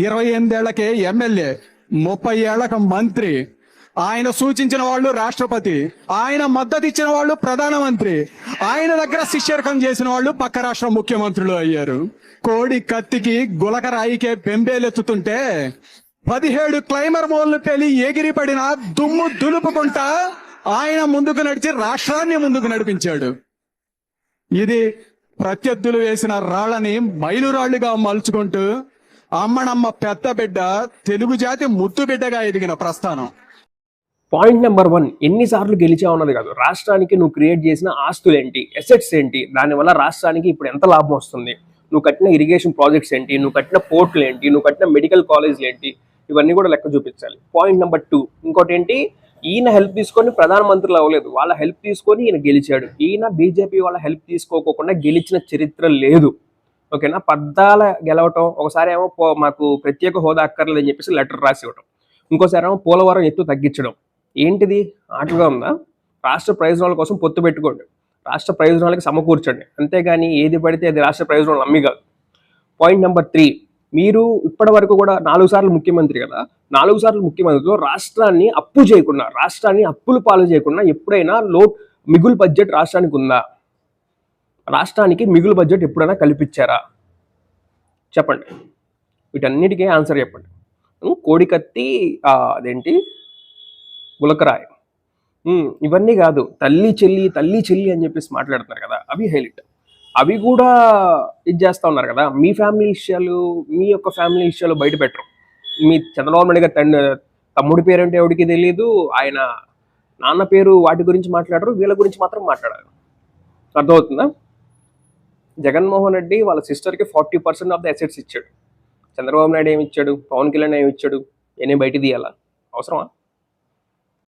28 ఏళ్లకే MLA, 30 ఏళ్లకు మంత్రి. ఆయన సూచించిన వాళ్ళు రాష్ట్రపతి, ఆయన మద్దతు ఇచ్చిన వాళ్ళు ప్రధానమంత్రి, ఆయన దగ్గర శిష్యర్కం చేసిన వాళ్ళు పక్క రాష్ట్ర ముఖ్యమంత్రులు అయ్యారు. కోడి కత్తికి గులకరాయికే బెంబేలెత్తుతుంటే 17 క్లైమర్ మోళ్లు పేలి ఎగిరి పడిన దుమ్ము దులుపుకుంటా ఆయన ముందుకు నడిచి రాష్ట్రాన్ని ముందుకు నడిపించాడు. ఇది ప్రత్యర్థులు వేసిన రాళ్ళని మైలురాళ్లుగా మలుచుకుంటూ అమ్మనమ్మ పెద్ద బిడ్డ, తెలుగు జాతి ముద్దు బిడ్డగా ఎదిగిన ప్రస్థానం. పాయింట్ నెంబర్ 1, ఎన్నిసార్లు గెలిచావు అన్నది కాదు, రాష్ట్రానికి నువ్వు క్రియేట్ చేసిన ఆస్తులు ఏంటి, అసెట్స్ ఏంటి, దానివల్ల రాష్ట్రానికి ఇప్పుడు ఎంత లాభం వస్తుంది, నువ్వు కట్టిన ఇరిగేషన్ ప్రాజెక్ట్స్ ఏంటి, నువ్వు కట్టిన పోర్టులు ఏంటి, నువ్వు కట్టిన మెడికల్ కాలేజీలు ఏంటి, ఇవన్నీ కూడా లెక్క చూపించాలి. పాయింట్ నెంబర్ 2, ఇంకోటి ఏంటి, ఈయన హెల్ప్ తీసుకొని ప్రధానమంత్రులు అవ్వలేదు, వాళ్ళ హెల్ప్ తీసుకొని ఈయన గెలిచాడు. ఈయన బీజేపీ వాళ్ళ హెల్ప్ తీసుకోకుండా గెలిచిన చరిత్ర లేదు. ఓకేనా? పద్దాల గెలవటం, ఒకసారి ఏమో మాకు ప్రత్యేక హోదా అక్కర్లేదు అని చెప్పేసి లెటర్ రాసి ఇవ్వటం, ఇంకోసారి ఏమో పోలవరం ఎత్తు తగ్గించడం. ఏంటిది? ఆటగా ఉందా? రాష్ట్ర ప్రయోజనాల కోసం పొత్తు పెట్టుకోండి, రాష్ట్ర ప్రయోజనాలకి సమకూర్చండి, అంతేగాని ఏది పడితే అది రాష్ట్ర ప్రయోజనాలు నమ్మి కాదు. పాయింట్ నెంబర్ 3, మీరు ఇప్పటి వరకు కూడా 4 సార్లు ముఖ్యమంత్రి కదా, 4 సార్లు ముఖ్యమంత్రిలో రాష్ట్రాన్ని అప్పు చేయకుండా, రాష్ట్రాన్ని అప్పులు పాలు చేయకుండా ఎప్పుడైనా మిగులు బడ్జెట్ రాష్ట్రానికి ఉందా? రాష్ట్రానికి మిగులు బడ్జెట్ ఎప్పుడైనా కల్పించారా? చెప్పండి, వీటన్నిటికీ ఆన్సర్ చెప్పండి. కోడికత్తి, అదేంటి గులకరాయ్, ఇవన్నీ కాదు, తల్లి చెల్లి అని చెప్పేసి మాట్లాడుతున్నారు కదా, అవి హైలైట్. అవి కూడా ఇది చేస్తూ ఉన్నారు కదా. మీ ఫ్యామిలీ విషయాలు, మీ యొక్క ఫ్యామిలీ విషయాలు బయట పెట్టరు. మీ చంద్రబాబు నాయుడు గారి తమ్ముడి పేరు అంటే ఎవరికి తెలియదు, ఆయన నాన్న పేరు, వాటి గురించి మాట్లాడరు, వీళ్ళ గురించి మాత్రం మాట్లాడారు. అర్థమవుతుందా? జగన్మోహన్ రెడ్డి వాళ్ళ సిస్టర్కి 40% ఆఫ్ ద అసెట్స్ ఇచ్చాడు. చంద్రబాబు నాయుడు ఏమి ఇచ్చాడు, పవన్ కళ్యాణ్ ఏమి ఇచ్చాడు, ఏనే బయట తీయాలా? అవసరమా?